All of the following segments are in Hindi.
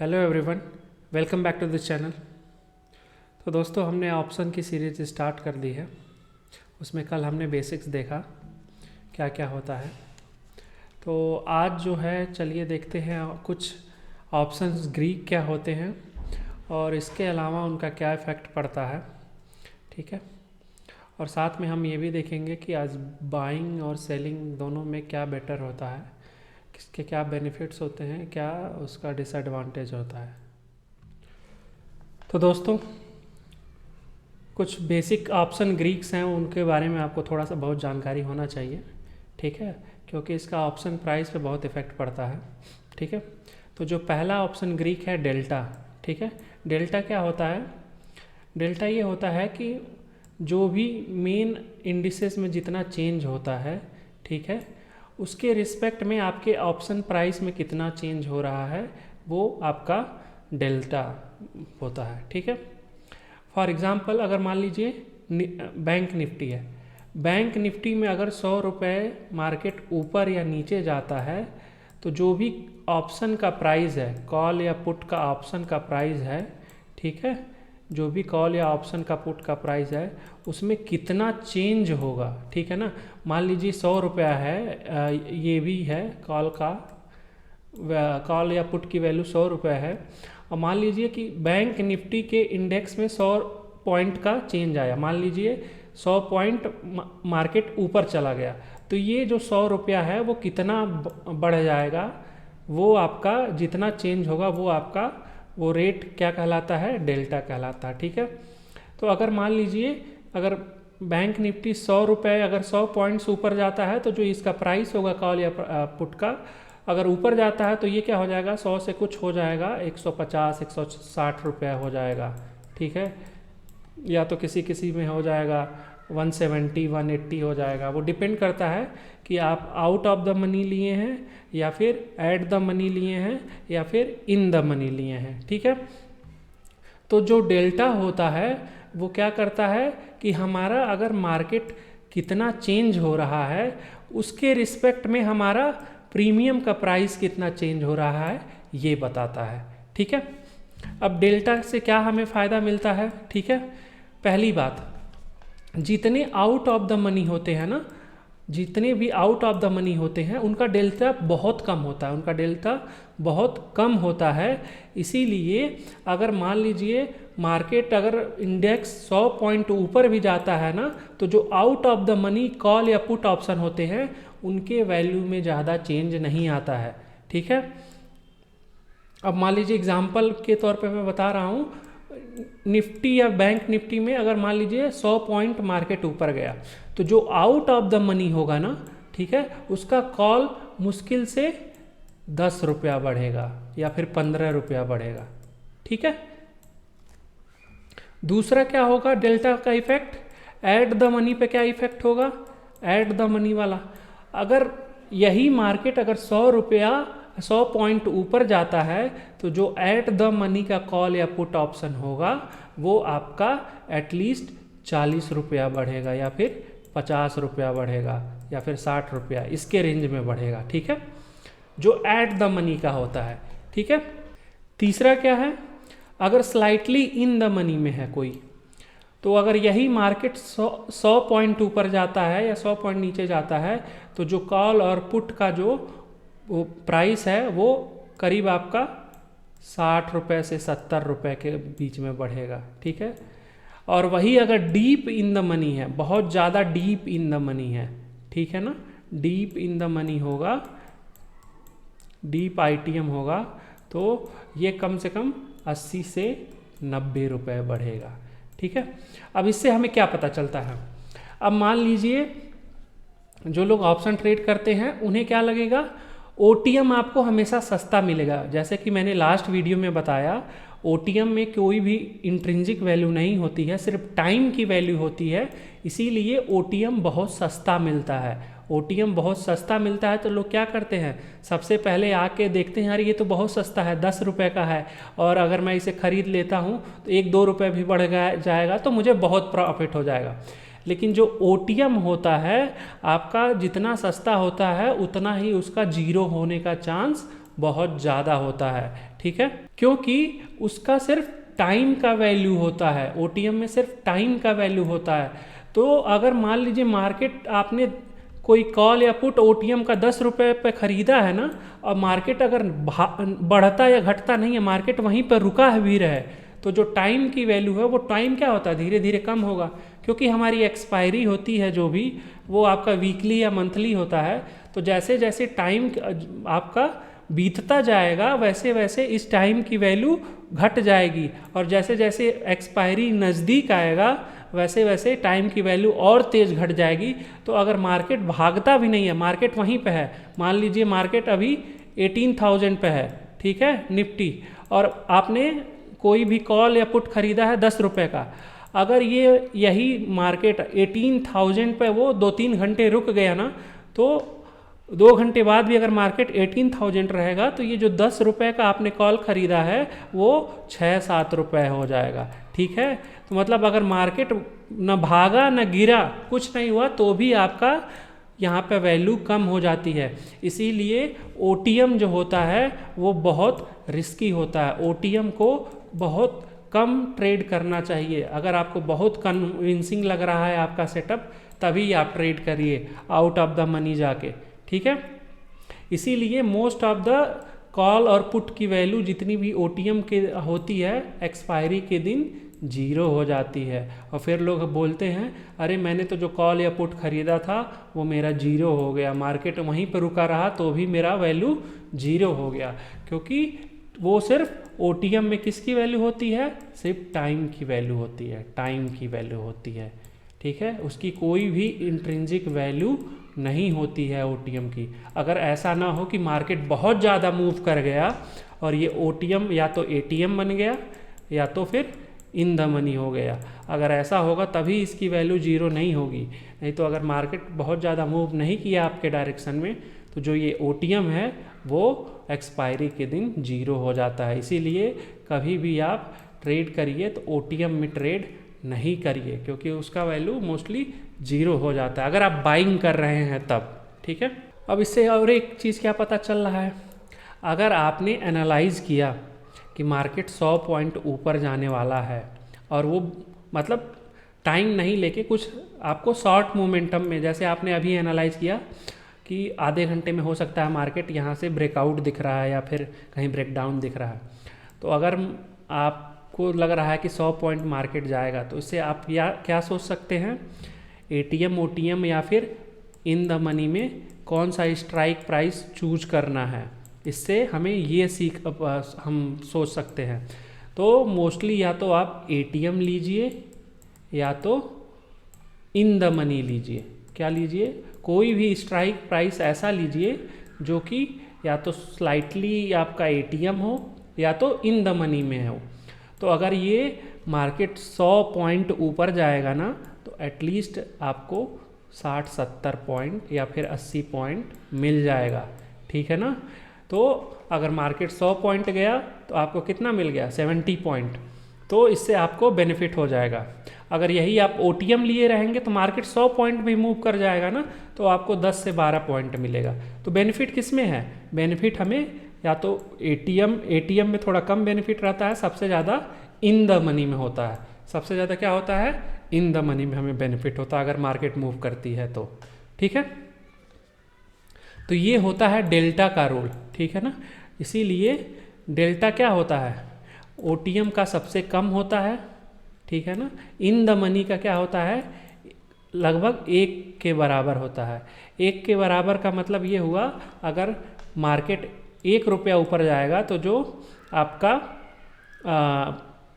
Hello everyone, welcome back to this channel. तो दोस्तों, हमने ऑप्शन की सीरीज स्टार्ट कर दी है। उसमें कल हमने बेसिक्स देखा क्या क्या होता है। तो आज जो है, चलिए देखते हैं कुछ ऑप्शंस ग्रीक क्या होते हैं और इसके अलावा उनका क्या इफ़ेक्ट पड़ता है। ठीक है। और साथ में हम ये भी देखेंगे कि आज बाइंग और सेलिंग दोनों में क्या बेटर होता है, किसके क्या बेनिफिट्स होते हैं, क्या उसका डिसएडवांटेज होता है। तो दोस्तों, कुछ बेसिक ऑप्शन ग्रीक्स हैं, उनके बारे में आपको थोड़ा सा बहुत जानकारी होना चाहिए। ठीक है, क्योंकि इसका ऑप्शन प्राइस पे बहुत इफ़ेक्ट पड़ता है। ठीक है। तो जो पहला ऑप्शन ग्रीक है डेल्टा। ठीक है। डेल्टा क्या होता है? डेल्टा ये होता है कि जो भी मेन इंडिसेस में जितना चेंज होता है, ठीक है, उसके रिस्पेक्ट में आपके ऑप्शन प्राइस में कितना चेंज हो रहा है, वो आपका डेल्टा होता है। ठीक है। फॉर एग्ज़ाम्पल, अगर मान लीजिए बैंक निफ्टी है, बैंक निफ्टी में अगर 100 रुपये मार्केट ऊपर या नीचे जाता है, तो जो भी ऑप्शन का प्राइस है, कॉल या पुट का ऑप्शन का प्राइस है, ठीक है, जो भी कॉल या ऑप्शन का पुट का प्राइस है, उसमें कितना चेंज होगा। ठीक है ना। मान लीजिए 100 रुपया है, ये भी है कॉल का, कॉल या पुट की वैल्यू 100 रुपया है, और मान लीजिए कि बैंक निफ्टी के इंडेक्स में 100 पॉइंट का चेंज आया, मान लीजिए 100 पॉइंट मार्केट ऊपर चला गया, तो ये जो 100 रुपया है वो कितना बढ़ जाएगा, वो आपका जितना चेंज होगा वो आपका वो रेट क्या कहलाता है? डेल्टा कहलाता है। ठीक है। तो अगर मान लीजिए अगर बैंक निफ्टी 100 रुपये अगर 100 पॉइंट्स ऊपर जाता है, तो जो इसका प्राइस होगा कॉल या पुट का, अगर ऊपर जाता है तो ये क्या हो जाएगा, 100 से कुछ हो जाएगा 150 160 रुपया हो जाएगा। ठीक है। या तो किसी किसी में हो जाएगा 170 180 हो जाएगा। वो डिपेंड करता है कि आप आउट ऑफ द मनी लिए हैं या फिर एट द मनी लिए हैं या फिर इन द मनी लिए हैं। ठीक है। तो जो डेल्टा होता है वो क्या करता है कि हमारा अगर मार्केट कितना चेंज हो रहा है, उसके रिस्पेक्ट में हमारा प्रीमियम का प्राइस कितना चेंज हो रहा है, ये बताता है। ठीक है। अब डेल्टा से क्या हमें फ़ायदा मिलता है? ठीक है। पहली बात, जितने आउट ऑफ द मनी होते हैं ना, जितने भी आउट ऑफ द मनी होते हैं, उनका डेल्टा बहुत कम होता है, उनका डेल्टा बहुत कम होता है। इसीलिए अगर मान लीजिए मार्केट अगर इंडेक्स 100 पॉइंट ऊपर भी जाता है ना, तो जो out of the money call या पुट ऑप्शन होते हैं, उनके वैल्यू में ज़्यादा चेंज नहीं आता है। ठीक है। अब मान लीजिए एग्जांपल के तौर पे मैं बता रहा हूँ, निफ्टी या बैंक निफ्टी में अगर मान लीजिए 100 पॉइंट मार्केट ऊपर गया, तो जो आउट ऑफ द मनी होगा ना, ठीक है, उसका कॉल मुश्किल से 10 रुपया बढ़ेगा या फिर 15 रुपया बढ़ेगा। ठीक है। दूसरा क्या होगा डेल्टा का इफेक्ट? एट द मनी पे क्या इफेक्ट होगा? एट द मनी वाला, अगर यही मार्केट अगर 100 पॉइंट ऊपर जाता है, तो जो एट द मनी का कॉल या पुट ऑप्शन होगा, वो आपका एटलीस्ट 40 रुपया बढ़ेगा या फिर 50 रुपया बढ़ेगा या फिर 60 रुपया, इसके रेंज में बढ़ेगा। ठीक है, जो एट द मनी का होता है। ठीक है। तीसरा क्या है? अगर स्लाइटली इन द मनी में है कोई, तो अगर यही मार्केट 100 पॉइंट ऊपर जाता है या 100 पॉइंट नीचे जाता है, तो जो कॉल और पुट का जो वो प्राइस है वो करीब आपका 60 रुपये से 70 रुपये के बीच में बढ़ेगा। ठीक है। और वही अगर डीप इन द मनी है, बहुत ज़्यादा डीप इन द मनी है, ठीक है ना, डीप इन द मनी होगा, डीप आईटीएम होगा, तो ये कम से कम 80 से 90 रुपये बढ़ेगा। ठीक है। अब इससे हमें क्या पता चलता है? अब मान लीजिए जो लोग ऑप्शन ट्रेड करते हैं, उन्हें क्या लगेगा, ओटीएम आपको हमेशा सस्ता मिलेगा। जैसे कि मैंने लास्ट वीडियो में बताया, ओटीएम में कोई भी इंट्रिंसिक वैल्यू नहीं होती है, सिर्फ टाइम की वैल्यू होती है। इसीलिए ओटीएम बहुत सस्ता मिलता है। ओटीएम बहुत सस्ता मिलता है तो लोग क्या करते हैं, सबसे पहले आके देखते हैं, यार ये तो बहुत सस्ता है, 10 रुपये का है, और अगर मैं इसे ख़रीद लेता हूँ तो 1-2 रुपये भी बढ़ जाएगा तो मुझे बहुत प्रॉफिट हो जाएगा। लेकिन जो ओटीएम होता है आपका, जितना सस्ता होता है उतना ही उसका जीरो होने का चांस बहुत ज़्यादा होता है। ठीक है, क्योंकि उसका सिर्फ टाइम का वैल्यू होता है, ओटीएम में सिर्फ टाइम का वैल्यू होता है। तो अगर मान लीजिए मार्केट आपने कोई कॉल या पुट ओटीएम का 10 रुपये पे खरीदा है ना, और मार्केट अगर बढ़ता या घटता नहीं है, मार्केट वहीं पर रुका है भी रहे, तो जो टाइम की वैल्यू है वो टाइम क्या होता है, धीरे धीरे कम होगा, क्योंकि हमारी एक्सपायरी होती है जो भी, वो आपका वीकली या मंथली होता है। तो जैसे जैसे टाइम आपका बीतता जाएगा वैसे वैसे इस टाइम की वैल्यू घट जाएगी, और जैसे जैसे एक्सपायरी नज़दीक आएगा वैसे वैसे टाइम की वैल्यू और तेज़ घट जाएगी। तो अगर मार्केट भागता भी नहीं है, मार्केट वहीं पे है, मान लीजिए मार्केट अभी 18,000 पे है, ठीक है, निफ्टी, और आपने कोई भी कॉल या पुट खरीदा है 10 रुपये का, अगर ये यही मार्केट 18,000 पे वो 2-3 घंटे रुक गया ना, तो 2 घंटे बाद भी अगर मार्केट 18,000 रहेगा, तो ये जो 10 रुपये का आपने कॉल खरीदा है वो 6-7 रुपये हो जाएगा, ठीक है। तो मतलब अगर मार्केट न भागा न गिरा, कुछ नहीं हुआ, तो भी आपका यहाँ पे वैल्यू कम हो जाती है। इसीलिए ओटीएम जो होता है वो बहुत रिस्की होता है, ओटीएम को बहुत कम ट्रेड करना चाहिए। अगर आपको बहुत कन्विंसिंग लग रहा है आपका सेटअप, तभी आप ट्रेड करिए आउट ऑफ द मनी जाके, ठीक है। इसीलिए मोस्ट ऑफ द कॉल और पुट की वैल्यू जितनी भी ओटीएम के होती है, एक्सपायरी के दिन 0 हो जाती है, और फिर लोग बोलते हैं अरे मैंने तो जो कॉल या पुट खरीदा था वो मेरा 0 हो गया, मार्केट वहीं पर रुका रहा तो भी मेरा वैल्यू 0 हो गया, क्योंकि वो सिर्फ ओटीएम में किसकी वैल्यू होती है, सिर्फ टाइम की वैल्यू होती है, टाइम की वैल्यू होती है, ठीक है। उसकी कोई भी इंट्रिंसिक वैल्यू नहीं होती है ओटीएम की। अगर ऐसा ना हो कि मार्केट बहुत ज़्यादा मूव कर गया और ये ओटीएम या तो एटीएम बन गया या तो फिर इन द मनी हो गया, अगर ऐसा होगा तभी इसकी वैल्यू 0 नहीं होगी। नहीं तो अगर मार्केट बहुत ज़्यादा मूव नहीं किया आपके डायरेक्शन में, तो जो ये ओटीएम है वो एक्सपायरी के दिन 0 हो जाता है। इसीलिए कभी भी आप ट्रेड करिए तो ओटीएम में ट्रेड नहीं करिए, क्योंकि उसका वैल्यू मोस्टली 0 हो जाता है अगर आप बाइंग कर रहे हैं तब, ठीक है। अब इससे और एक चीज़ क्या पता चल रहा है, अगर आपने एनालाइज किया कि मार्केट 100 पॉइंट ऊपर जाने वाला है, और वो मतलब टाइम नहीं लेके कुछ आपको शॉर्ट मोमेंटम में, जैसे आपने अभी एनालाइज किया कि आधे घंटे में हो सकता है मार्केट यहाँ से ब्रेकआउट दिख रहा है या फिर कहीं ब्रेकडाउन दिख रहा है, तो अगर आपको लग रहा है कि 100 पॉइंट मार्केट जाएगा, तो इससे आप क्या सोच सकते हैं, एटीएम ओटीएम या फिर इन द मनी में कौन सा स्ट्राइक प्राइस चूज करना है, इससे हमें ये हम सोच सकते हैं। तो मोस्टली या तो आप एटीएम लीजिए या तो इन द मनी लीजिए, क्या लीजिए, कोई भी स्ट्राइक प्राइस ऐसा लीजिए जो कि या तो स्लाइटली आपका एटीएम हो या तो इन द मनी में हो। तो अगर ये मार्केट 100 पॉइंट ऊपर जाएगा ना, तो एटलीस्ट आपको 60-70 पॉइंट या फिर 80 पॉइंट मिल जाएगा, ठीक है ना। तो अगर मार्केट 100 पॉइंट गया तो आपको कितना मिल गया, 70 पॉइंट, तो इससे आपको बेनिफिट हो जाएगा। अगर यही आप ओटीएम लिए रहेंगे तो मार्केट 100 पॉइंट भी मूव कर जाएगा ना, तो आपको 10 से 12 पॉइंट मिलेगा। तो बेनिफिट किस में है, बेनिफिट हमें या तो एटीएम में थोड़ा कम बेनिफिट रहता है, सबसे ज़्यादा इन द मनी में होता है, सबसे ज़्यादा क्या होता है, इन द मनी में हमें बेनिफिट होता है अगर मार्केट मूव करती है तो, ठीक है। तो ये होता है डेल्टा का रोल, ठीक है ना। इसीलिए डेल्टा क्या होता है, ओटीएम का सबसे कम होता है, ठीक है ना। इन द मनी का क्या होता है, लगभग 1 के बराबर होता है। 1 के बराबर का मतलब ये हुआ, अगर मार्केट 1 रुपया ऊपर जाएगा तो जो आपका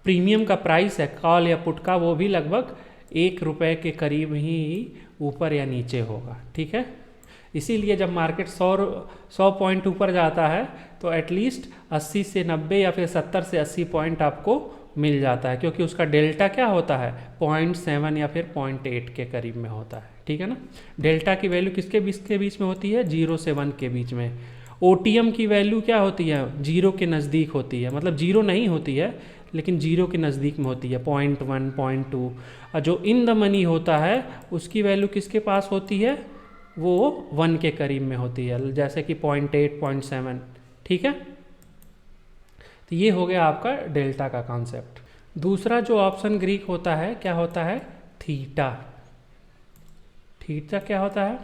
प्रीमियम का प्राइस है कॉल या पुट का, वो भी लगभग 1 रुपये के करीब ही ऊपर या नीचे होगा, ठीक है। इसीलिए जब मार्केट 100 पॉइंट ऊपर जाता है तो एटलीस्ट 80 से 90 या फिर 70 से 80 पॉइंट आपको मिल जाता है, क्योंकि उसका डेल्टा क्या होता है, 0.7 या फिर 0.8 के करीब में होता है, ठीक है ना। डेल्टा की वैल्यू किसके बीच में होती है, 0 से 1 के बीच में। ओटीएम की वैल्यू क्या होती है, 0 के नज़दीक होती है, मतलब 0 नहीं होती है लेकिन 0 के नज़दीक में होती है, 0.1 0.2। और जो इन द मनी होता है उसकी वैल्यू किसके पास होती है, वो 1 के करीब में होती है, जैसे कि 0.8 0.7, ठीक है। तो ये हो गया आपका डेल्टा का कॉन्सेप्ट। दूसरा जो ऑप्शन ग्रीक होता है क्या होता है, थीटा। थीटा क्या होता है,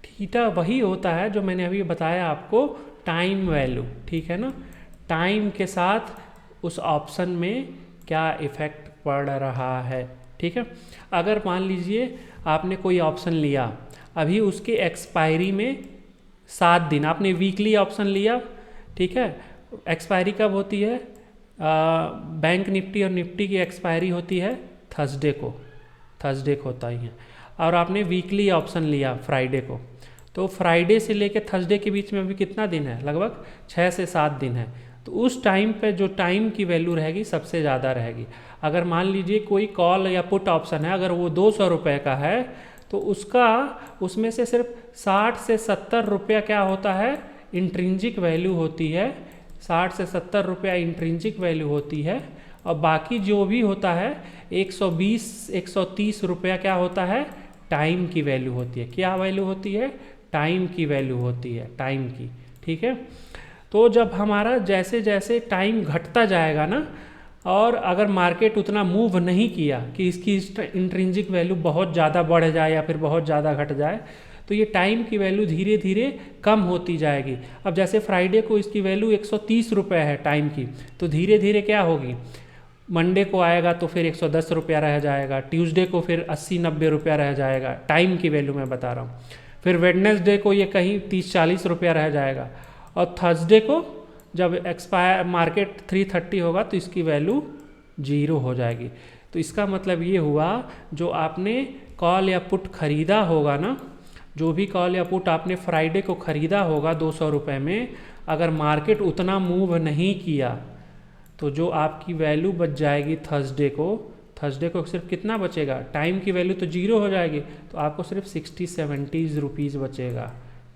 थीटा वही होता है जो मैंने अभी बताया आपको, टाइम वैल्यू, ठीक है ना, टाइम के साथ उस ऑप्शन में क्या इफेक्ट पड़ रहा है, ठीक है। अगर मान लीजिए आपने कोई ऑप्शन लिया, अभी उसके एक्सपायरी में 7 दिन, आपने वीकली ऑप्शन लिया, ठीक है, एक्सपायरी कब होती है, बैंक निफ्टी और निफ्टी की एक्सपायरी होती है थर्सडे को होता ही है, और आपने वीकली ऑप्शन लिया फ्राइडे को, तो फ्राइडे से लेकर थर्सडे के बीच में अभी कितना दिन है, लगभग 6 से 7 दिन है। तो उस टाइम पे जो टाइम की वैल्यू रहेगी सबसे ज़्यादा रहेगी। अगर मान लीजिए कोई कॉल या पुट ऑप्शन है, अगर वो 200 रुपये का है, तो उसमें से सिर्फ 60 से 70 रुपया क्या होता है, इंट्रिंजिक वैल्यू होती है, 60 से 70 रुपया इंट्रिंजिक वैल्यू होती है, और बाकी जो भी होता है 120-130 रुपया क्या होता है, टाइम की वैल्यू होती है। क्या वैल्यू होती है, टाइम की वैल्यू होती है, टाइम की, ठीक है। तो जब हमारा जैसे जैसे टाइम घटता जाएगा ना, और अगर मार्केट उतना मूव नहीं किया कि इसकी इंट्रिंजिक वैल्यू बहुत ज़्यादा बढ़ जाए या फिर बहुत ज़्यादा घट जाए, तो ये टाइम की वैल्यू धीरे धीरे कम होती जाएगी। अब जैसे फ्राइडे को इसकी वैल्यू 130 रुपये है टाइम की, तो धीरे धीरे क्या होगी, मंडे को आएगा तो फिर 110 रुपया रह जाएगा, ट्यूसडे को फिर 80-90 रुपया रह जाएगा, टाइम की वैल्यू मैं बता रहा हूँ। फिर वेडनेसडे को ये कहीं 30-40 रुपया रह जाएगा, और थर्सडे को जब एक्सपायर मार्केट 330 होगा तो इसकी वैल्यू 0 हो जाएगी। तो इसका मतलब ये हुआ, जो आपने कॉल या पुट खरीदा होगा ना, जो भी कॉल या पुट आपने फ्राइडे को खरीदा होगा 200 रुपये में, अगर मार्केट उतना मूव नहीं किया तो जो आपकी वैल्यू बच जाएगी थर्सडे को सिर्फ कितना बचेगा, टाइम की वैल्यू तो 0 हो जाएगी, तो आपको सिर्फ 60-70 रुपीज़ बचेगा,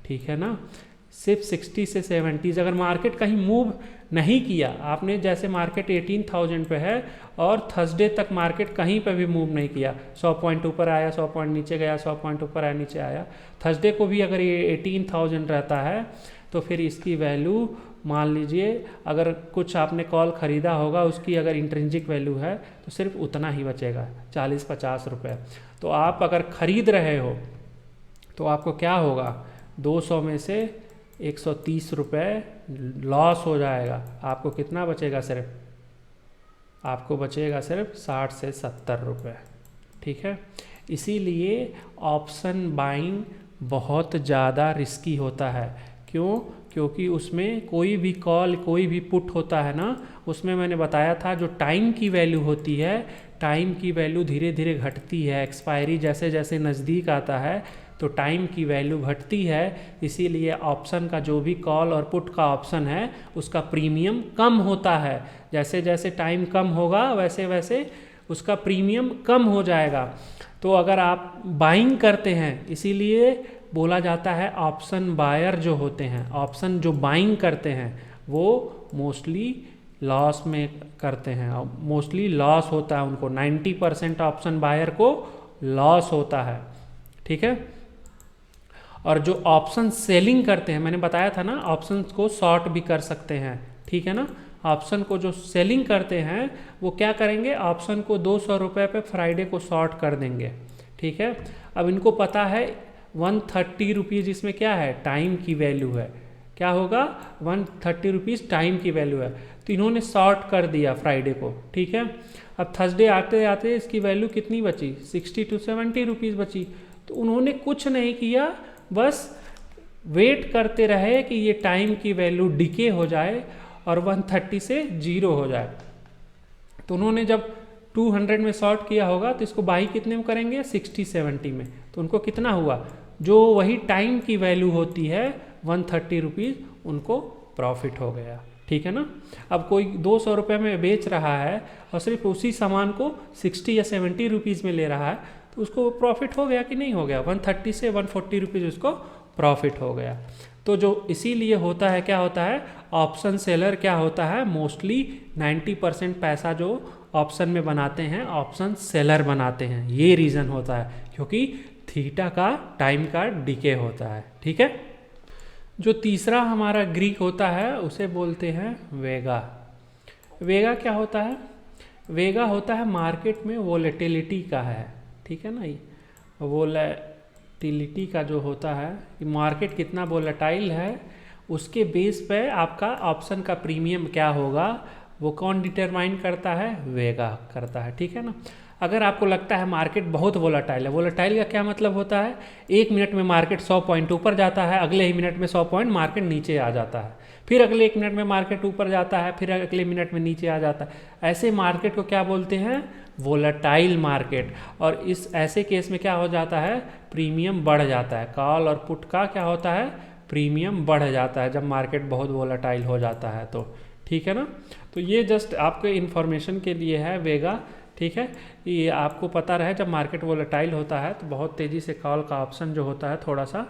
ठीक है ना, सिर्फ 60 से 70। अगर मार्केट कहीं मूव नहीं किया, आपने जैसे मार्केट 18,000 पे है और थर्सडे तक मार्केट कहीं पे भी मूव नहीं किया, 100 पॉइंट ऊपर आया, 100 पॉइंट नीचे गया, 100 पॉइंट ऊपर आया, नीचे आया, थर्सडे को भी अगर ये 18,000 रहता है, तो फिर इसकी वैल्यू मान लीजिए, अगर कुछ आपने कॉल ख़रीदा होगा उसकी अगर इंट्रिंजिक वैल्यू है तो सिर्फ उतना ही बचेगा, 40-50 रुपये। तो आप अगर ख़रीद रहे हो तो आपको क्या होगा, 200 में से 130 रुपये लॉस हो जाएगा, आपको कितना बचेगा, आपको बचेगा सिर्फ 60 से 70 रुपये, ठीक है। इसीलिए ऑप्शन बाइंग बहुत ज़्यादा रिस्की होता है। क्यों? क्योंकि उसमें कोई भी कॉल, कोई भी पुट होता है ना, उसमें मैंने बताया था जो टाइम की वैल्यू होती है, टाइम की वैल्यू धीरे धीरे घटती है, एक्सपायरी जैसे जैसे नज़दीक आता है तो टाइम की वैल्यू घटती है। इसीलिए ऑप्शन का जो भी कॉल और पुट का ऑप्शन है उसका प्रीमियम कम होता है, जैसे जैसे टाइम कम होगा वैसे वैसे उसका प्रीमियम कम हो जाएगा। तो अगर आप बाइंग करते हैं, इसीलिए बोला जाता है ऑप्शन बायर जो होते हैं, ऑप्शन जो बाइंग करते हैं वो मोस्टली लॉस में करते हैं, मोस्टली लॉस होता है उनको, 90% ऑप्शन बायर को लॉस होता है, ठीक है। और जो ऑप्शन सेलिंग करते हैं, मैंने बताया था ना ऑप्शन को शॉर्ट भी कर सकते हैं, ठीक है ना। ऑप्शन को जो सेलिंग करते हैं वो क्या करेंगे, ऑप्शन को 200 रुपये पे फ्राइडे को शॉर्ट कर देंगे, ठीक है। अब इनको पता है 130 रुपीज़ इसमें क्या है, टाइम की वैल्यू है, क्या होगा 130 रुपीज़ टाइम की वैल्यू है, तो इन्होंने शॉर्ट कर दिया फ्राइडे को, ठीक है। अब थर्सडे आते आते इसकी वैल्यू कितनी बची, 60 to 70 रुपीज़ बची। तो उन्होंने कुछ नहीं किया, बस वेट करते रहे कि ये टाइम की वैल्यू डिके हो जाए और 130 से 0 हो जाए। तो उन्होंने जब 200 में शॉर्ट किया होगा तो इसको बाई कितने में करेंगे, 60-70 में, तो उनको कितना हुआ, जो वही टाइम की वैल्यू होती है 130 रुपीज़, उनको प्रॉफिट हो गया, ठीक है ना। अब कोई 200 रुपये में बेच रहा है और सिर्फ उसी सामान को 60 या 70 रुपीज़ में ले रहा है, तो उसको प्रॉफिट हो गया कि नहीं हो गया, 130 से 140 रुपीज़ उसको प्रॉफिट हो गया। तो जो इसीलिए होता है, क्या होता है, ऑप्शन सेलर क्या होता है, मोस्टली 90% पैसा जो ऑप्शन में बनाते हैं ऑप्शन सेलर बनाते हैं, ये रीज़न होता है, क्योंकि थीटा का टाइम का डिके होता है, ठीक है। जो तीसरा हमारा ग्रीक होता है उसे बोलते हैं वेगा। वेगा क्या होता है? वेगा होता है मार्केट में वोलेटिलिटी का है, ठीक है ना। ये वोलेटिलिटी का जो होता है कि मार्केट कितना वोलेटाइल है, उसके बेस पे आपका ऑप्शन का प्रीमियम क्या होगा वो कौन डिटरमाइन करता है? वेगा करता है, ठीक है ना। अगर आपको लगता है मार्केट बहुत वोलेटाइल है, वोलेटाइल का क्या मतलब होता है? 1 मिनट में मार्केट 100 पॉइंट ऊपर जाता है, अगले ही मिनट में 100 पॉइंट मार्केट नीचे आ जाता है, फिर अगले 1 मिनट में मार्केट ऊपर जाता है, फिर अगले मिनट में नीचे आ जाता है। ऐसे मार्केट को क्या बोलते हैं? Volatile market. और इस ऐसे केस में क्या हो जाता है? प्रीमियम बढ़ जाता है। कॉल और पुट का क्या होता है? प्रीमियम बढ़ जाता है जब मार्केट बहुत वोलेटाइल हो जाता है तो, ठीक है ना। तो ये जस्ट आपके इन्फॉर्मेशन के लिए है वेगा, ठीक है। ये आपको पता रहे जब मार्केट वोलेटाइल होता है तो बहुत तेज़ी से कॉल का ऑप्शन जो होता है थोड़ा सा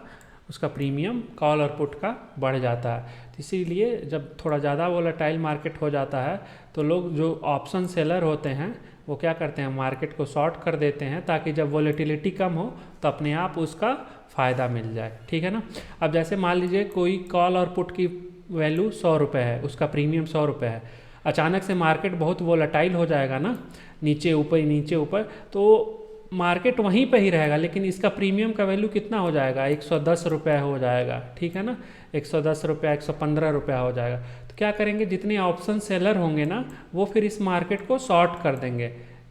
उसका प्रीमियम कॉल और पुट का बढ़ जाता है। तो इसीलिए जब थोड़ा ज़्यादा वोलेटाइल मार्केट हो जाता है तो लोग जो ऑप्शन सेलर होते हैं वो क्या करते हैं? मार्केट को शॉर्ट कर देते हैं ताकि जब वोलेटिलिटी कम हो तो अपने आप उसका फ़ायदा मिल जाए, ठीक है ना। अब जैसे मान लीजिए कोई कॉल और पुट की वैल्यू 100 रुपये है, उसका प्रीमियम 100 रुपये है, अचानक से मार्केट बहुत वोलेटाइल हो जाएगा ना, नीचे ऊपर, तो मार्केट वहीं पे ही रहेगा लेकिन इसका प्रीमियम का वैल्यू कितना हो जाएगा? 110 रुपये हो जाएगा, ठीक है ना। 110 रुपया, 115 रुपया हो जाएगा। तो क्या करेंगे? जितने ऑप्शन सेलर होंगे ना वो फिर इस मार्केट को शॉर्ट कर देंगे,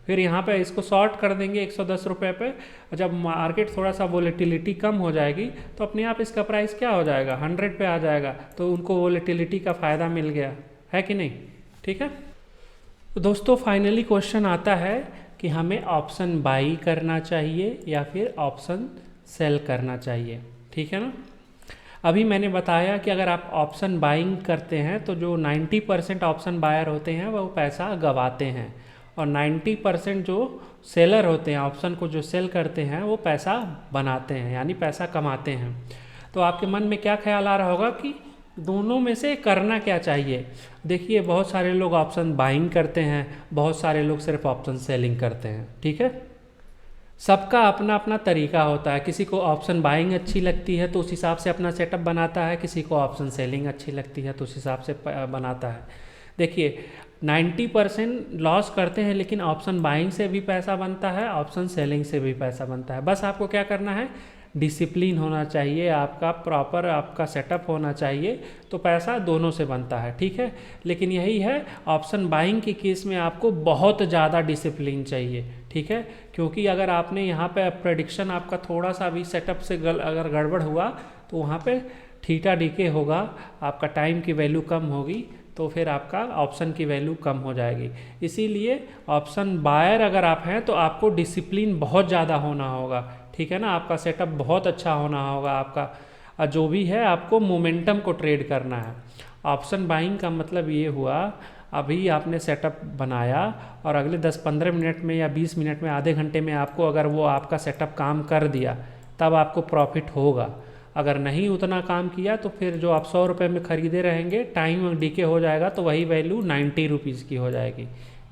फिर यहाँ पे इसको शॉर्ट कर देंगे 110 रुपये पे। जब मार्केट थोड़ा सा वोलेटिलिटी कम हो जाएगी तो अपने आप इसका प्राइस क्या हो जाएगा? 100 पे आ जाएगा। तो उनको वोलेटिलिटी का फ़ायदा मिल गया, है कि नहीं, ठीक है। तो दोस्तों फाइनली क्वेश्चन आता है कि हमें ऑप्शन बाई करना चाहिए या फिर ऑप्शन सेल करना चाहिए, ठीक है ना। अभी मैंने बताया कि अगर आप ऑप्शन बाइंग करते हैं तो जो 90% ऑप्शन बायर होते हैं वो पैसा गंवाते हैं, और 90% जो सेलर होते हैं ऑप्शन को जो सेल करते हैं वो पैसा बनाते हैं, यानी पैसा कमाते हैं। तो आपके मन में क्या ख्याल आ रहा होगा कि दोनों में से करना क्या चाहिए? देखिए बहुत सारे लोग ऑप्शन बाइंग करते हैं, बहुत सारे लोग सिर्फ ऑप्शन सेलिंग करते हैं, ठीक है। सबका अपना अपना तरीका होता है। किसी को ऑप्शन बाइंग अच्छी लगती है तो उस हिसाब से अपना सेटअप बनाता है, किसी को ऑप्शन सेलिंग अच्छी लगती है तो उस हिसाब से बनाता है। देखिए 90% लॉस करते हैं लेकिन ऑप्शन बाइंग से भी पैसा बनता है, ऑप्शन सेलिंग से भी पैसा बनता है। बस आपको क्या करना है? डिसिप्लिन होना चाहिए, आपका प्रॉपर आपका सेटअप होना चाहिए, तो पैसा दोनों से बनता है, ठीक है। लेकिन यही है ऑप्शन बाइंग के केस में आपको बहुत ज़्यादा डिसिप्लिन चाहिए, ठीक है। क्योंकि अगर आपने यहाँ पे प्रेडिक्शन आपका थोड़ा सा भी सेटअप से अगर गड़बड़ हुआ तो वहाँ पे थीटा डीके होगा, आपका टाइम की वैल्यू कम होगी, तो फिर आपका ऑप्शन की वैल्यू कम हो जाएगी। इसीलिए ऑप्शन बायर अगर आप हैं तो आपको डिसिप्लिन बहुत ज़्यादा होना होगा, ठीक है ना। आपका सेटअप बहुत अच्छा होना होगा, आपका जो भी है आपको मोमेंटम को ट्रेड करना है। ऑप्शन बाइंग का मतलब ये हुआ अभी आपने सेटअप बनाया और अगले 10-15 मिनट में या 20 मिनट में, आधे घंटे में आपको अगर वो आपका सेटअप काम कर दिया तब आपको प्रॉफिट होगा। अगर नहीं उतना काम किया तो फिर जो आप 100 रुपये में ख़रीदे रहेंगे, टाइम डीके हो जाएगा तो वही वैल्यू 90 रुपीज़ की हो जाएगी,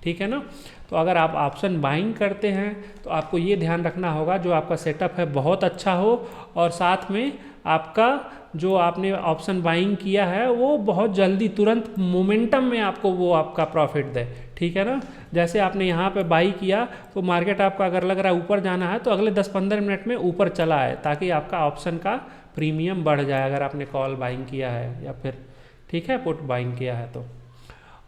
ठीक है ना। तो अगर आप ऑप्शन बाइंग करते हैं तो आपको ये ध्यान रखना होगा जो आपका सेटअप है बहुत अच्छा हो और साथ में आपका जो आपने ऑप्शन बाइंग किया है वो बहुत जल्दी तुरंत मोमेंटम में आपको वो आपका प्रॉफिट दे, ठीक है ना। जैसे आपने यहाँ पे बाई किया तो मार्केट आपका अगर लग रहा है ऊपर जाना है तो अगले 10-15 मिनट में ऊपर चला आए ताकि आपका ऑप्शन का प्रीमियम बढ़ जाए अगर आपने कॉल बाइंग किया है या फिर, ठीक है, पुट बाइंग किया है तो।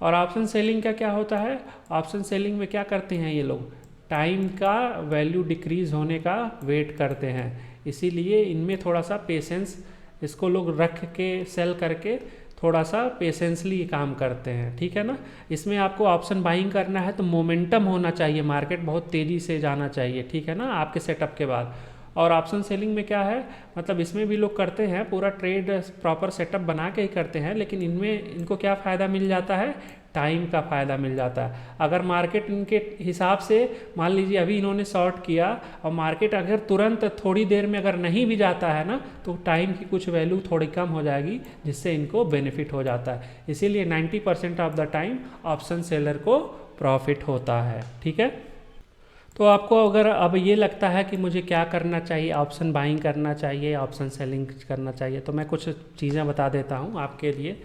और ऑप्शन सेलिंग का क्या होता है? ऑप्शन सेलिंग में क्या करते हैं ये लोग? टाइम का वैल्यू डिक्रीज़ होने का वेट करते हैं, इसीलिए इनमें थोड़ा सा पेशेंस, इसको लोग रख के सेल करके थोड़ा सा पेशेंसली काम करते हैं, ठीक है ना। इसमें आपको ऑप्शन बाइंग करना है तो मोमेंटम होना चाहिए, मार्केट बहुत तेज़ी से जाना चाहिए, ठीक है ना, आपके सेटअप के बाद। और ऑप्शन सेलिंग में क्या है, मतलब इसमें भी लोग करते हैं पूरा ट्रेड प्रॉपर सेटअप बना के ही करते हैं, लेकिन इनमें इनको क्या फ़ायदा मिल जाता है? टाइम का फ़ायदा मिल जाता है। अगर मार्केट इनके हिसाब से, मान लीजिए अभी इन्होंने शॉर्ट किया और मार्केट अगर तुरंत थोड़ी देर में अगर नहीं भी जाता है ना तो टाइम की कुछ वैल्यू थोड़ी कम हो जाएगी जिससे इनको बेनिफिट हो जाता है। इसीलिए 90% of the time option seller को प्रॉफिट होता है, ठीक है। तो आपको अगर अब ये लगता है कि मुझे क्या करना चाहिए, ऑप्शन बाइंग करना चाहिए, ऑप्शन सेलिंग करना चाहिए, तो मैं कुछ चीज़ें बता देता हूँ आपके लिए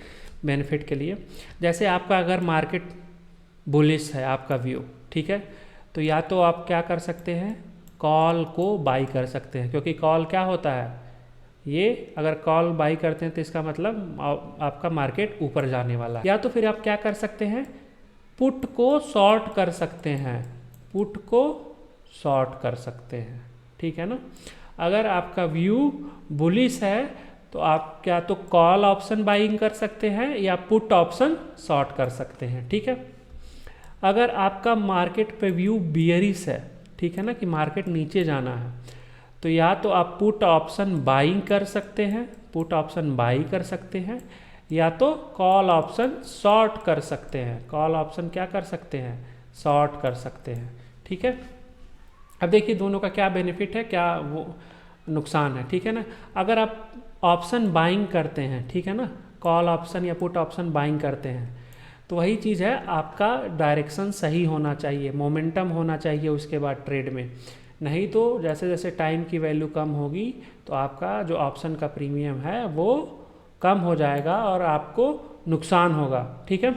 बेनिफिट के लिए। जैसे आपका अगर मार्केट बुलिश है आपका व्यू, ठीक है। तो या तो आप क्या कर सकते हैं, कॉल को बाई कर सकते हैं, क्योंकि कॉल क्या होता है, ये अगर कॉल बाई करते हैं तो इसका मतलब आपका मार्केट ऊपर जाने वाला है। या तो फिर आप क्या कर सकते हैं, पुट को शॉर्ट कर सकते हैं, पुट को शॉर्ट कर सकते हैं, ठीक है ना। अगर आपका व्यू बुलिश है तो आप क्या तो कॉल ऑप्शन बाइंग कर सकते हैं या पुट ऑप्शन शॉर्ट कर सकते हैं, ठीक है। अगर आपका मार्केट पे व्यू बियरिश है, ठीक है ना, कि मार्केट नीचे जाना है, तो या तो आप पुट ऑप्शन बाइंग कर सकते हैं, पुट ऑप्शन बाई कर सकते हैं, या तो कॉल ऑप्शन शॉर्ट कर सकते हैं, कॉल ऑप्शन क्या कर सकते हैं, शॉर्ट कर सकते हैं, ठीक है। अब देखिए दोनों का क्या बेनिफिट है, क्या वो नुकसान है, ठीक है ना। अगर आप ऑप्शन बाइंग करते हैं, ठीक है ना, कॉल ऑप्शन या पुट ऑप्शन बाइंग करते हैं, तो वही चीज़ है, आपका डायरेक्शन सही होना चाहिए, मोमेंटम होना चाहिए उसके बाद ट्रेड में। नहीं तो जैसे जैसे टाइम की वैल्यू कम होगी तो आपका जो ऑप्शन का प्रीमियम है वो कम हो जाएगा और आपको नुकसान होगा, ठीक है।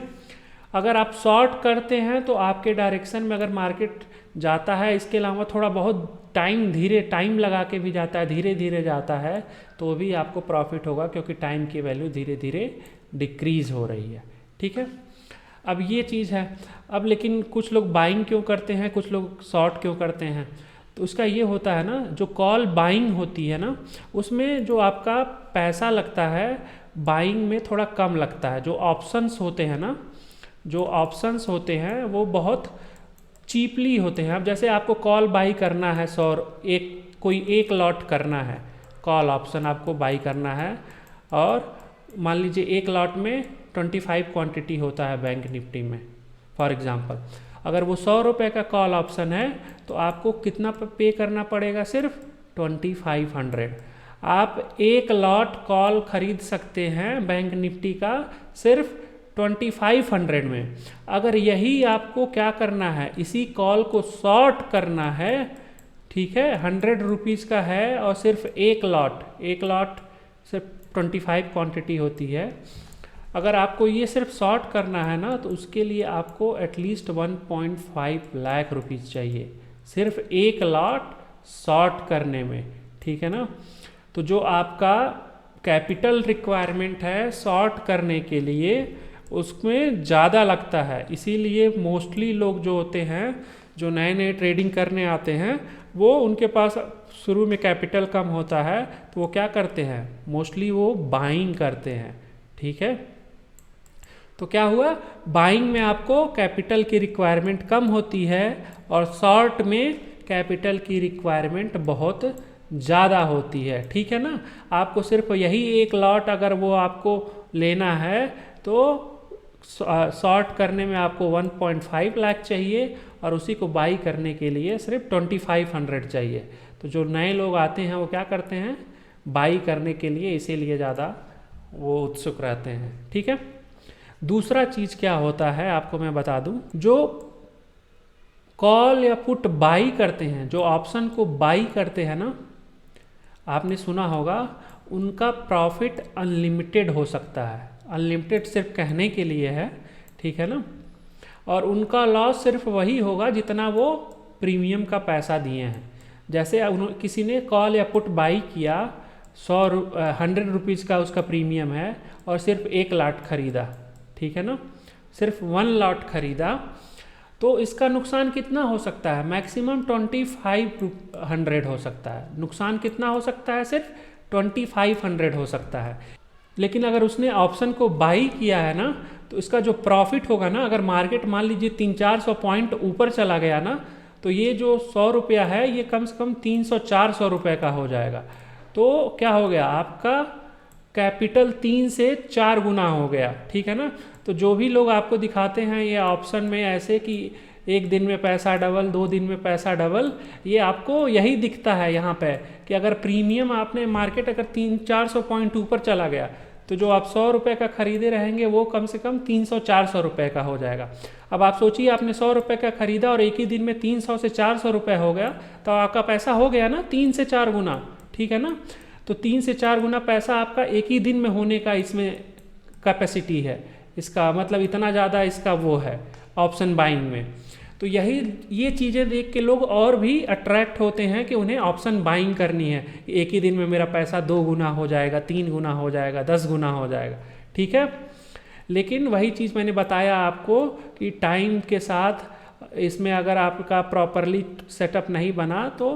अगर आप शॉर्ट करते हैं तो आपके डायरेक्शन में अगर मार्केट जाता है, इसके अलावा थोड़ा बहुत टाइम लगा के भी जाता है, धीरे धीरे जाता है, तो भी आपको प्रॉफिट होगा, क्योंकि टाइम की वैल्यू धीरे धीरे डिक्रीज हो रही है, ठीक है। अब ये चीज़ है। अब लेकिन कुछ लोग बाइंग क्यों करते हैं, कुछ लोग शॉर्ट क्यों करते हैं, तो उसका ये होता है ना, जो कॉल बाइंग होती है ना, उसमें जो आपका पैसा लगता है बाइंग में थोड़ा कम लगता है। जो ऑप्शंस होते हैं ना, जो ऑप्शंस होते हैं वो बहुत चीपली होते हैं। अब जैसे आपको कॉल बाई करना है, कोई एक लॉट करना है, कॉल ऑप्शन आपको बाई करना है, और मान लीजिए एक लॉट में 25 क्वांटिटी होता है बैंक निफ्टी में फॉर एग्जांपल। अगर वो 100 रुपये का कॉल ऑप्शन है तो आपको कितना पे करना पड़ेगा, सिर्फ 2500। आप एक लॉट कॉल खरीद सकते हैं बैंक निफ्टी का सिर्फ 2500 में। अगर यही आपको क्या करना है, इसी कॉल को शॉर्ट करना है, ठीक है, 100 रुपीज़ का है और सिर्फ एक लॉट सिर्फ 25 क्वांटिटी होती है। अगर आपको ये सिर्फ शॉर्ट करना है ना, तो उसके लिए आपको एटलीस्ट 1.5 लाख रुपीज़ चाहिए, सिर्फ एक लॉट शॉर्ट करने में, ठीक है ना। तो जो आपका कैपिटल रिक्वायरमेंट है शॉर्ट करने के लिए, उसमें ज़्यादा लगता है। इसीलिए मोस्टली लोग जो होते हैं, जो नए नए ट्रेडिंग करने आते हैं, वो उनके पास शुरू में कैपिटल कम होता है, तो वो क्या करते हैं, मोस्टली वो बाइंग करते हैं, ठीक है। तो क्या हुआ, बाइंग में आपको कैपिटल की रिक्वायरमेंट कम होती है और शॉर्ट में कैपिटल की रिक्वायरमेंट बहुत ज़्यादा होती है, ठीक है ना। आपको सिर्फ यही एक लॉट अगर वो आपको लेना है तो शॉर्ट करने में आपको 1.5 लाख चाहिए और उसी को बाई करने के लिए सिर्फ 2500 चाहिए। तो जो नए लोग आते हैं वो क्या करते हैं, बाई करने के लिए इसीलिए ज़्यादा वो उत्सुक रहते हैं, ठीक है। दूसरा चीज़ क्या होता है आपको मैं बता दूं, जो कॉल या पुट बाई करते हैं, जो ऑप्शन को बाई करते हैं ना, आपने सुना होगा उनका प्रॉफिट अनलिमिटेड हो सकता है। अनलिमिटेड सिर्फ कहने के लिए है, ठीक है ना। और उनका लॉस सिर्फ वही होगा जितना वो प्रीमियम का पैसा दिए हैं। जैसे किसी ने कॉल या पुट बाई किया, 100 रुपीज़ का उसका प्रीमियम है और सिर्फ एक लॉट खरीदा, ठीक है ना, सिर्फ 1 लॉट खरीदा, तो इसका नुकसान कितना हो सकता है, मैक्सिमम 2500 हो सकता है। नुकसान कितना हो सकता है, सिर्फ 2500 हो सकता है। लेकिन अगर उसने ऑप्शन को बाई किया है ना, तो इसका जो प्रॉफिट होगा ना, अगर मार्केट मान लीजिए 300-400 पॉइंट ऊपर चला गया ना, तो ये जो 100 रुपया है ये कम से कम 300-400 रुपये का हो जाएगा। तो क्या हो गया, आपका कैपिटल 3 से 4 गुना हो गया, ठीक है ना। तो जो भी लोग आपको दिखाते हैं ये ऑप्शन में ऐसे कि एक दिन में पैसा डबल, 2 दिन में पैसा डबल, ये आपको यही दिखता है यहाँ पे कि अगर प्रीमियम आपने मार्केट अगर 300-400 पॉइंट ऊपर चला गया तो जो आप 100 रुपये का खरीदे रहेंगे वो कम से कम 300-400 रुपये का हो जाएगा। अब आप सोचिए आपने 100 रुपये का खरीदा और एक ही दिन में 300 से 400 रुपये हो गया, तो आपका पैसा हो गया ना 3 से 4 गुना, ठीक है ना। तो 3 से 4 गुना पैसा आपका एक ही दिन में होने का इसमें कैपेसिटी है, इसका मतलब इतना ज़्यादा इसका वो है। ऑप्शन बाइंग में। तो ये चीज़ें देख के लोग और भी अट्रैक्ट होते हैं कि उन्हें ऑप्शन बाइंग करनी है, एक ही दिन में मेरा पैसा 2 गुना हो जाएगा, 3 गुना हो जाएगा, 10 गुना हो जाएगा, ठीक है। लेकिन वही चीज़ मैंने बताया आपको कि टाइम के साथ इसमें अगर आपका प्रॉपरली सेटअप नहीं बना तो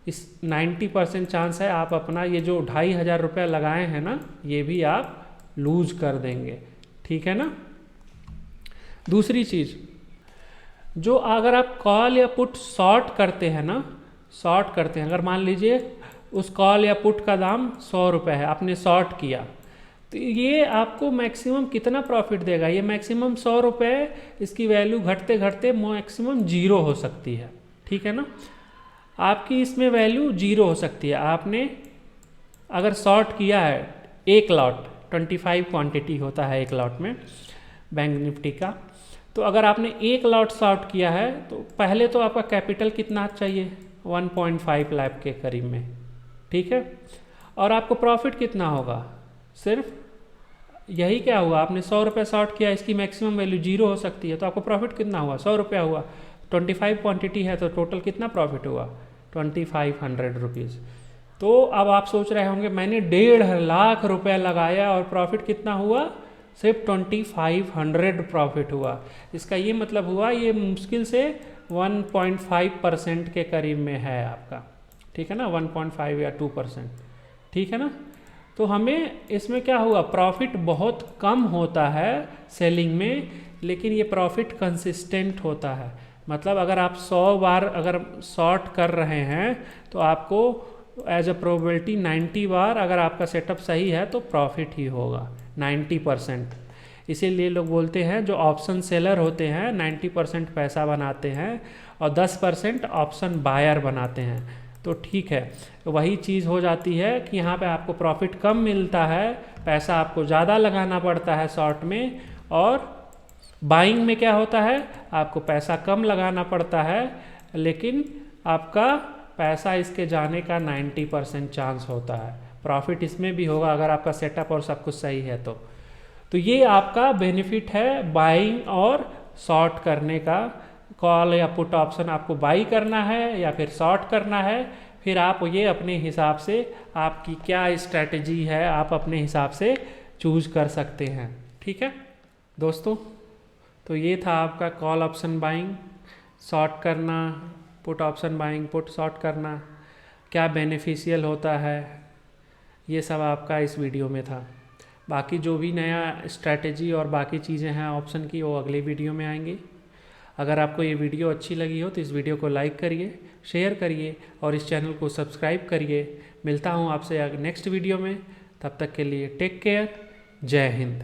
इस 90% चांस है आप अपना ये जो 2500 रुपया लगाए हैं ना, ये भी आप लूज कर देंगे, ठीक है ना। दूसरी चीज़, जो अगर आप कॉल या पुट शॉर्ट करते हैं ना, शॉर्ट करते हैं, अगर मान लीजिए उस कॉल या पुट का दाम 100 रुपये है, आपने शॉर्ट किया, तो ये आपको मैक्सिमम कितना प्रॉफिट देगा, ये मैक्सिमम 100 रुपये, इसकी वैल्यू घटते घटते मैक्सिमम 0 हो सकती है, ठीक है ना। आपकी इसमें वैल्यू 0 हो सकती है। आपने अगर शॉर्ट किया है एक लॉट, 25 क्वांटिटी होता है एक लॉट में बैंक निफ्टी का, तो अगर आपने एक लॉट शॉर्ट किया है तो पहले तो आपका कैपिटल कितना चाहिए, 1.5 लाख के करीब में, ठीक है। और आपको प्रॉफिट कितना होगा, सिर्फ यही क्या हुआ, आपने 100 रुपये शॉर्ट किया, इसकी मैक्सिमम वैल्यू 0 हो सकती है, तो आपको प्रॉफिट कितना हुआ, 100 रुपया हुआ। 25 क्वांटिटी है तो टोटल कितना प्रॉफिट हुआ, 2500 रुपीज़। तो अब आप सोच रहे होंगे मैंने 1.5 लाख रुपया लगाया और प्रॉफिट कितना हुआ, सिर्फ 2500 प्रॉफिट हुआ। इसका ये मतलब हुआ ये मुश्किल से 1.5% के करीब में है आपका, ठीक है ना, 1.5 या 2%, ठीक है ना। तो हमें इसमें क्या हुआ, प्रॉफिट बहुत कम होता है सेलिंग में, लेकिन ये प्रॉफिट कंसिस्टेंट होता है। मतलब अगर आप 100 बार अगर शॉर्ट कर रहे हैं तो आपको एज अ प्रोबेबिलिटी 90 बार अगर आपका सेटअप सही है तो प्रॉफिट ही होगा 90%। इसीलिए लोग बोलते हैं जो ऑप्शन सेलर होते हैं 90% पैसा बनाते हैं और 10% ऑप्शन बायर बनाते हैं। तो ठीक है, वही चीज़ हो जाती है कि यहाँ पे आपको प्रॉफिट कम मिलता है, पैसा आपको ज़्यादा लगाना पड़ता है शॉर्ट में, और बाइंग में क्या होता है आपको पैसा कम लगाना पड़ता है लेकिन आपका पैसा इसके जाने का 90% चांस होता है। प्रॉफिट इसमें भी होगा अगर आपका सेटअप और सब कुछ सही है तो ये आपका बेनिफिट है बाइंग और शॉर्ट करने का। कॉल या पुट ऑप्शन आपको बाई करना है या फिर शॉर्ट करना है, फिर आप ये अपने हिसाब से आपकी क्या स्ट्रैटेजी है आप अपने हिसाब से चूज कर सकते हैं, ठीक है दोस्तों। तो ये था आपका कॉल ऑप्शन बाइंग, शॉर्ट करना, put option buying, put short करना, क्या बेनिफिशियल होता है, ये सब आपका इस वीडियो में था। बाकी जो भी नया स्ट्रैटेजी और बाकी चीज़ें हैं ऑप्शन की वो अगले वीडियो में आएंगी। अगर आपको ये वीडियो अच्छी लगी हो तो इस वीडियो को लाइक करिए, शेयर करिए और इस चैनल को सब्सक्राइब करिए। मिलता हूँ आपसे नेक्स्ट वीडियो में, तब तक के लिए टेक केयर, जय हिंद।